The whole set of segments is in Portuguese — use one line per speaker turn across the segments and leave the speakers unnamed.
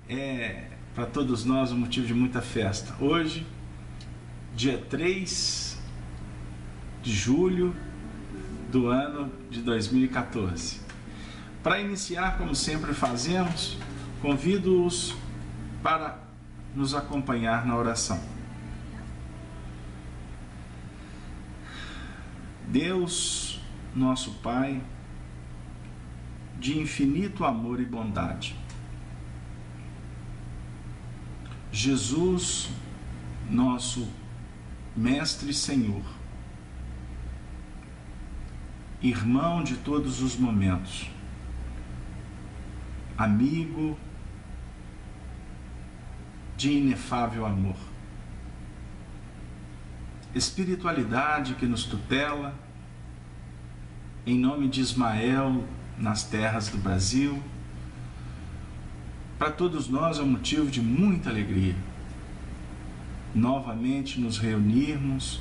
é para todos nós um motivo de muita festa. Hoje, dia 3 de julho do ano de 2014. Para iniciar, como sempre fazemos, convido-os para nos acompanhar na oração. Deus, nosso Pai, de infinito amor e bondade, Jesus, nosso Mestre e Senhor, irmão de todos os momentos, amigo de inefável amor, espiritualidade que nos tutela, em nome de Ismael nas terras do Brasil, para todos nós é um motivo de muita alegria novamente nos reunirmos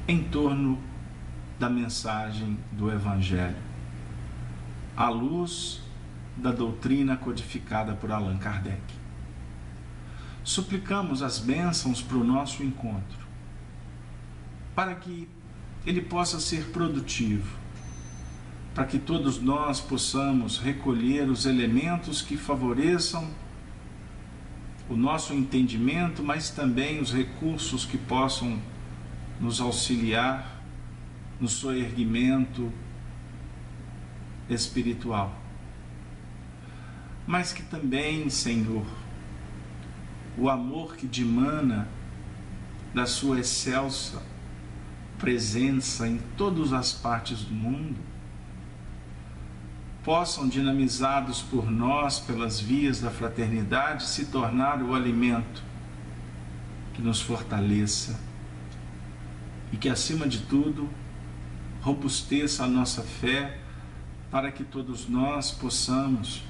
em torno da mensagem do Evangelho, à luz da doutrina codificada por Allan Kardec. Suplicamos as bênçãos para o nosso encontro, para que ele possa ser produtivo, para que todos nós possamos recolher os elementos que favoreçam o nosso entendimento, mas também os recursos que possam nos auxiliar no soerguimento espiritual. Mas que também, Senhor, o amor que dimana da sua excelsa presença em todas as partes do mundo, possam, dinamizados por nós pelas vias da fraternidade, se tornar o alimento que nos fortaleça e que, acima de tudo, robusteça a nossa fé, para que todos nós possamos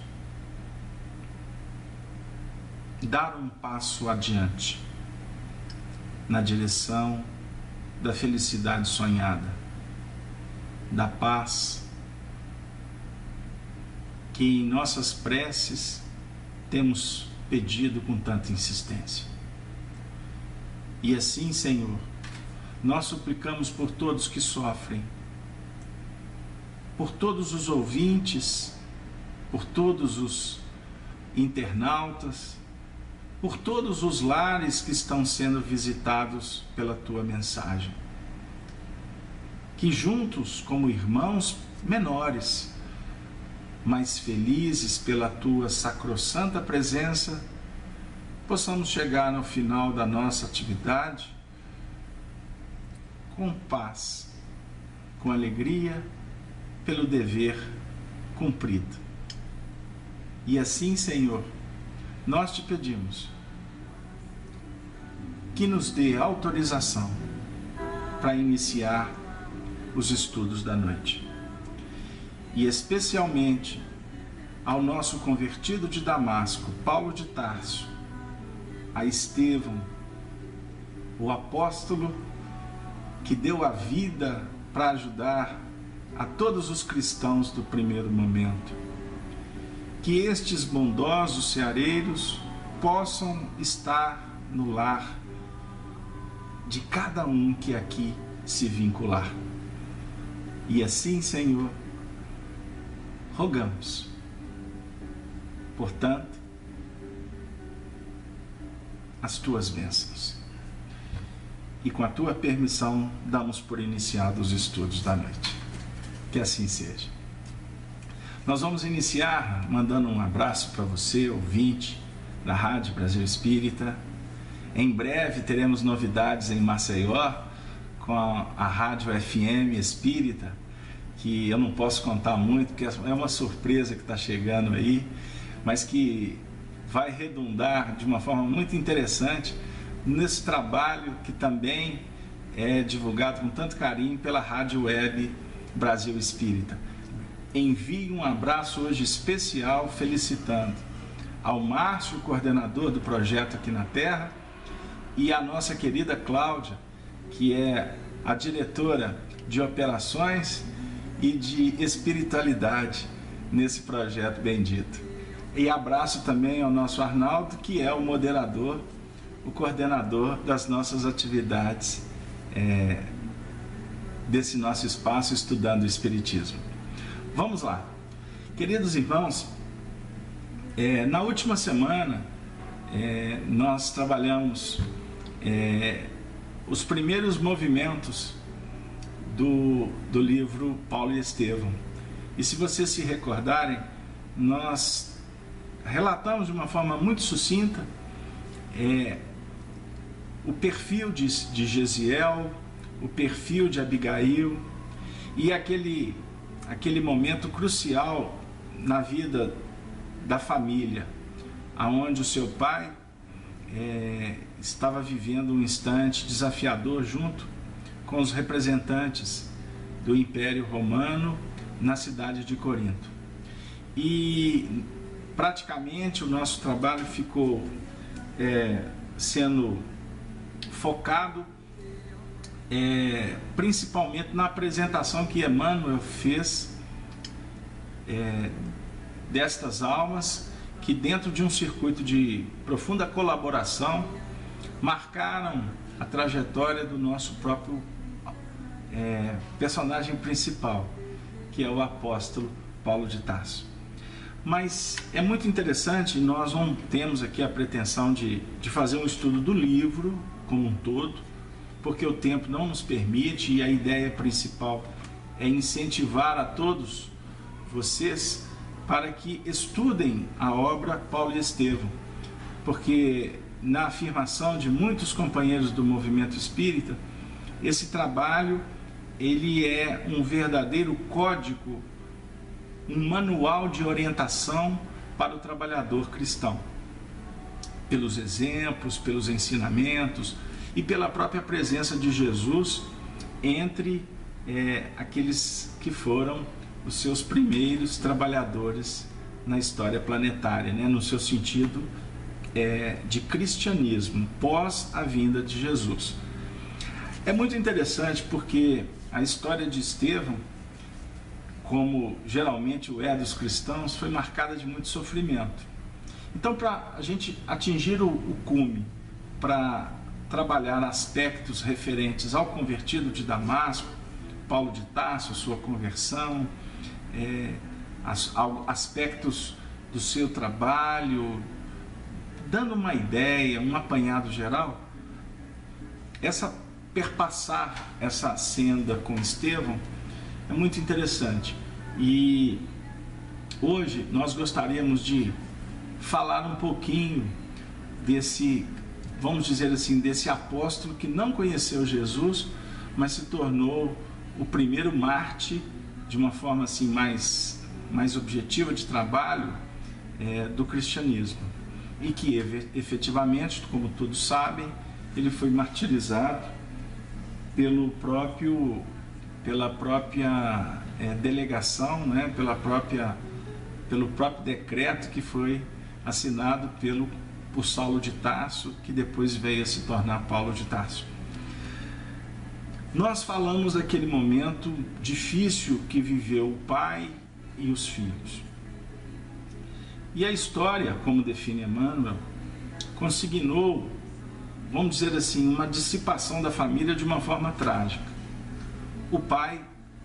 dar um passo adiante na direção da felicidade sonhada, da paz que em nossas preces temos pedido com tanta insistência. E assim, Senhor, nós suplicamos por todos que sofrem, por todos os ouvintes, por todos os internautas, por todos os lares que estão sendo visitados pela Tua mensagem. Que juntos, como irmãos menores, mas felizes pela Tua sacrossanta presença, possamos chegar no final da nossa atividade com paz, com alegria, pelo dever cumprido. E assim, Senhor, nós te pedimos que nos dê autorização para iniciar os estudos da noite. E especialmente ao nosso convertido de Damasco, Paulo de Tarso, a Estevão, o apóstolo que deu a vida para ajudar a todos os cristãos do primeiro momento. Que estes bondosos ceareiros possam estar no lar de cada um que aqui se vincular. E assim, Senhor, rogamos. Portanto, as Tuas bênçãos. E com a Tua permissão, damos por iniciados os estudos da noite. Que assim seja. Nós vamos iniciar mandando um abraço para você, ouvinte da Rádio Brasil Espírita. Em breve teremos novidades em Maceió com a Rádio FM Espírita, que eu não posso contar muito, porque é uma surpresa que está chegando aí, mas que vai redundar de uma forma muito interessante nesse trabalho que também é divulgado com tanto carinho pela Rádio Web Brasil Espírita. Envie um abraço hoje especial felicitando ao Márcio, coordenador do projeto aqui na Terra, e a nossa querida Cláudia, que é a diretora de operações e de espiritualidade nesse projeto bendito. E abraço também ao nosso Arnaldo, que é o moderador, o coordenador das nossas atividades desse nosso espaço Estudando o Espiritismo. Vamos lá. Queridos irmãos, na última semana nós trabalhamos os primeiros movimentos do livro Paulo e Estevão. E se vocês se recordarem, nós relatamos de uma forma muito sucinta o perfil de Gesiel, o perfil de Abigail e aquele momento crucial na vida da família, aonde o seu pai estava vivendo um instante desafiador junto com os representantes do Império Romano na cidade de Corinto. E praticamente o nosso trabalho ficou sendo focado principalmente na apresentação que Emmanuel fez destas almas que, dentro de um circuito de profunda colaboração, marcaram a trajetória do nosso próprio personagem principal, que é o apóstolo Paulo de Tarso. Mas é muito interessante, nós não temos aqui a pretensão de fazer um estudo do livro como um todo, porque o tempo não nos permite, e a ideia principal é incentivar a todos vocês para que estudem a obra Paulo e Estevão, porque na afirmação de muitos companheiros do movimento espírita, esse trabalho ele é um verdadeiro código, um manual de orientação para o trabalhador cristão, pelos exemplos, pelos ensinamentos e pela própria presença de Jesus entre aqueles que foram os seus primeiros trabalhadores na história planetária, no seu sentido de cristianismo, pós a vinda de Jesus. É muito interessante porque a história de Estevão, como geralmente o dos cristãos, foi marcada de muito sofrimento. Então, para a gente atingir o cume, para trabalhar aspectos referentes ao convertido de Damasco, Paulo de Tarso, sua conversão, aspectos do seu trabalho, dando uma ideia, um apanhado geral, perpassar essa senda com Estevão é muito interessante. E hoje nós gostaríamos de falar um pouquinho desse, vamos dizer assim, desse apóstolo que não conheceu Jesus, mas se tornou o primeiro mártir, de uma forma assim mais objetiva de trabalho, do cristianismo. E que efetivamente, como todos sabem, ele foi martirizado pela própria delegação, pelo próprio decreto que foi assinado por Saulo de Tarso, que depois veio a se tornar Paulo de Tarso. Nós falamos daquele momento difícil que viveu o pai e os filhos. E a história, como define Emmanuel, consignou, vamos dizer assim, uma dissipação da família de uma forma trágica. O pai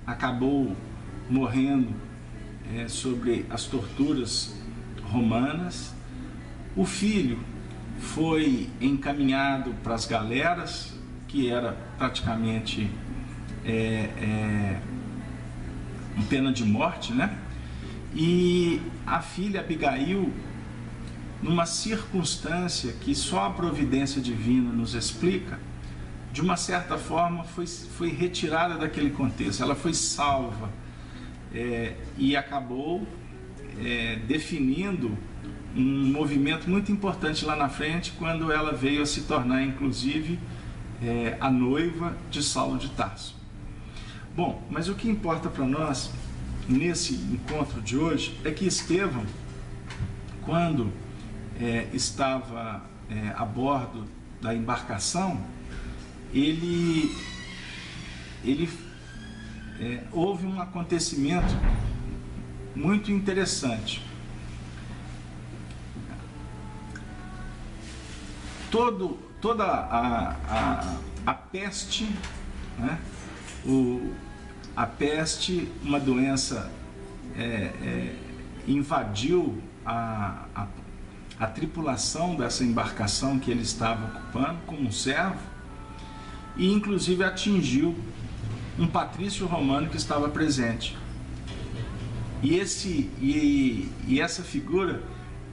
acabou morrendo sobre as torturas romanas. O filho foi encaminhado para as galeras, que era praticamente pena de morte, E a filha Abigail, numa circunstância que só a providência divina nos explica, de uma certa forma foi retirada daquele contexto, ela foi salva e acabou definindo um movimento muito importante lá na frente, quando ela veio a se tornar, inclusive, a noiva de Saulo de Tarso. Bom, mas o que importa para nós nesse encontro de hoje é que Estevão, quando estava a bordo da embarcação, houve um acontecimento muito interessante. toda a peste, né? A peste, uma doença, invadiu a tripulação dessa embarcação que ele estava ocupando como um servo, e inclusive atingiu um patrício romano que estava presente. E essa figura,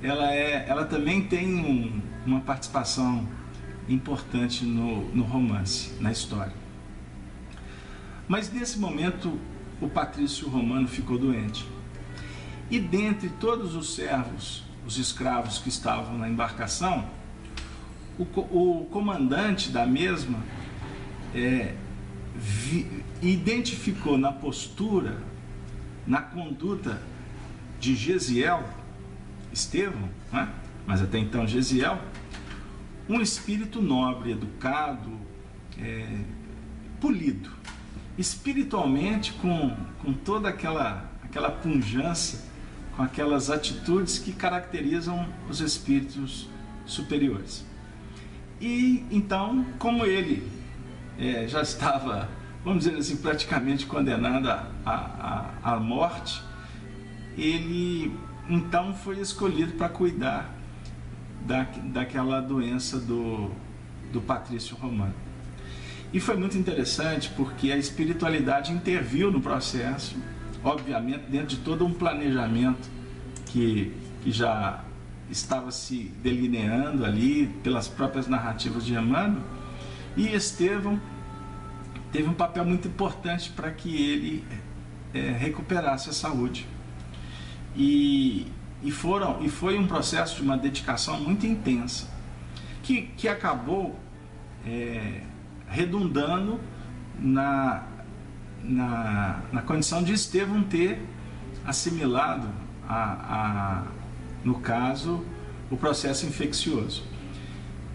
ela também tem uma participação importante no romance, na história. Mas nesse momento o patrício romano ficou doente. E dentre todos os servos, os escravos que estavam na embarcação, o comandante da mesma identificou na postura, na conduta de Gesiel, Estevão, né? Mas até então Gesiel, um espírito nobre, educado, polido, espiritualmente com toda aquela pujança, com aquelas atitudes que caracterizam os espíritos superiores. E então, como ele já estava, vamos dizer assim, praticamente condenado à morte, ele então foi escolhido para cuidar daquela doença do patrício romano. E foi muito interessante porque a espiritualidade interviu no processo, obviamente dentro de todo um planejamento que já estava se delineando ali pelas próprias narrativas de Emmanuel, e Estevão teve um papel muito importante para que ele recuperasse a saúde. E foi um processo de uma dedicação muito intensa, que acabou redundando na condição de Estevão ter assimilado, no caso, o processo infeccioso.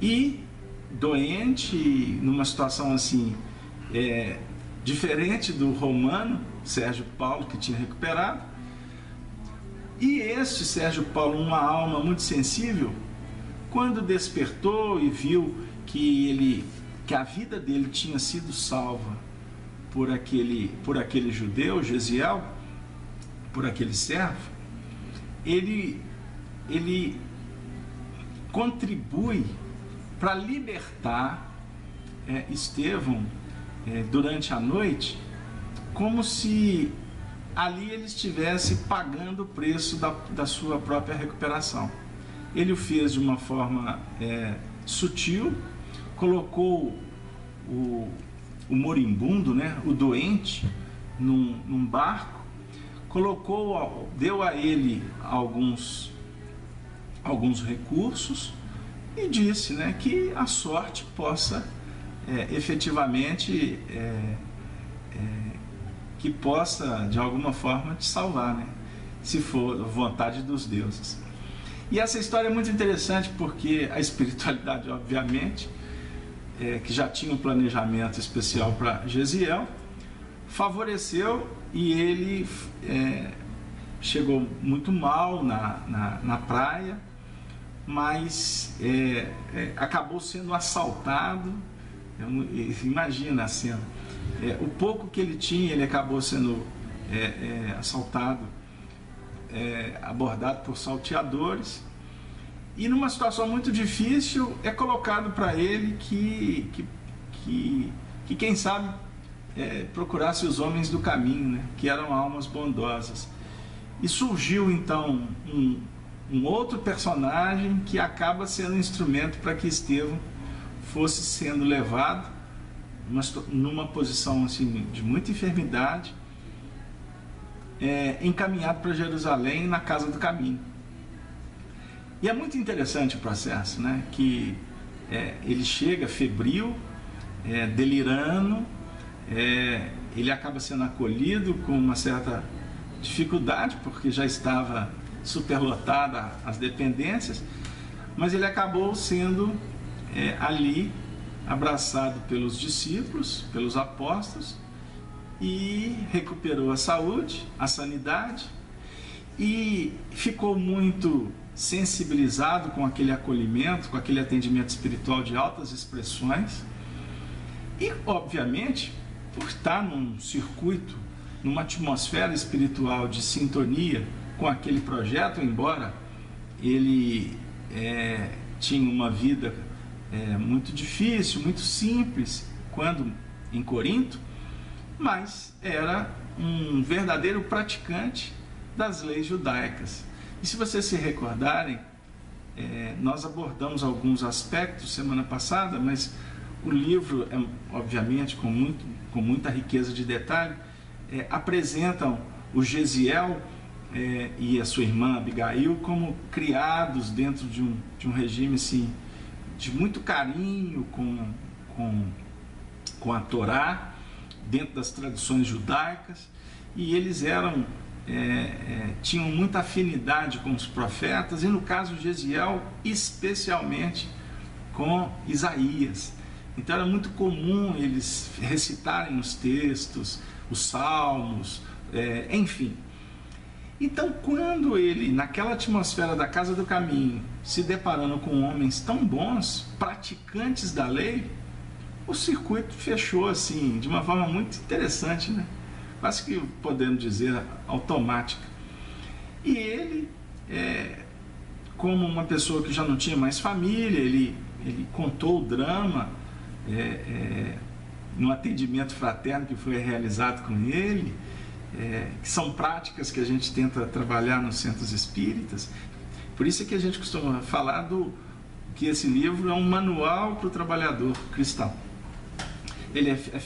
E doente, numa situação assim, diferente do romano, Sérgio Paulo, que tinha recuperado. E este Sérgio Paulo, uma alma muito sensível, quando despertou e viu que a vida dele tinha sido salva por aquele judeu, Gesiel, por aquele servo, ele contribui para libertar Estevão durante a noite, como se ali ele estivesse pagando o preço da sua própria recuperação. Ele o fez de uma forma sutil, colocou o moribundo, né, o doente, num barco, deu a ele alguns recursos e disse, né, que a sorte possa efetivamente que possa de alguma forma te salvar, né, se for vontade dos deuses. E essa história é muito interessante porque a espiritualidade, obviamente, que já tinha um planejamento especial para Gesiel, favoreceu, e ele chegou muito mal na praia, mas acabou sendo assaltado. Imagina a cena. O pouco que ele tinha, ele acabou sendo assaltado, abordado por salteadores, e numa situação muito difícil é colocado para ele que quem sabe procurasse os homens do caminho, né, que eram almas bondosas. E surgiu então um outro personagem que acaba sendo um instrumento para que Estevão fosse sendo levado numa posição assim, de muita enfermidade, encaminhado para Jerusalém, na casa do caminho. E é muito interessante o processo, né? Que ele chega febril, delirando, ele acaba sendo acolhido com uma certa dificuldade, porque já estava superlotada as dependências, mas ele acabou sendo ali abraçado pelos discípulos, pelos apóstolos, e recuperou a saúde, a sanidade, e ficou muito sensibilizado com aquele acolhimento, com aquele atendimento espiritual de altas expressões. E, obviamente, por estar num circuito, numa atmosfera espiritual de sintonia com aquele projeto, embora ele tinha uma vida muito difícil, muito simples, quando em Corinto, mas era um verdadeiro praticante das leis judaicas. E se vocês se recordarem, nós abordamos alguns aspectos semana passada, mas o livro, obviamente, com muita riqueza de detalhe, apresentam o Gesiel e a sua irmã Abigail como criados dentro de um regime assim, de muito carinho com a Torá, dentro das tradições judaicas, e eles tinham muita afinidade com os profetas, e no caso de Gesiel, especialmente com Isaías. Então era muito comum eles recitarem os textos, os salmos, enfim. Então, quando ele, naquela atmosfera da Casa do Caminho, se deparando com homens tão bons, praticantes da lei, o circuito fechou assim, de uma forma muito interessante, né? Quase que podemos dizer automática. E ele, como uma pessoa que já não tinha mais família, ele contou o drama no atendimento fraterno que foi realizado com ele, que são práticas que a gente tenta trabalhar nos centros espíritas. Por isso é que a gente costuma falar que esse livro é um manual para o trabalhador cristão. Ele é feito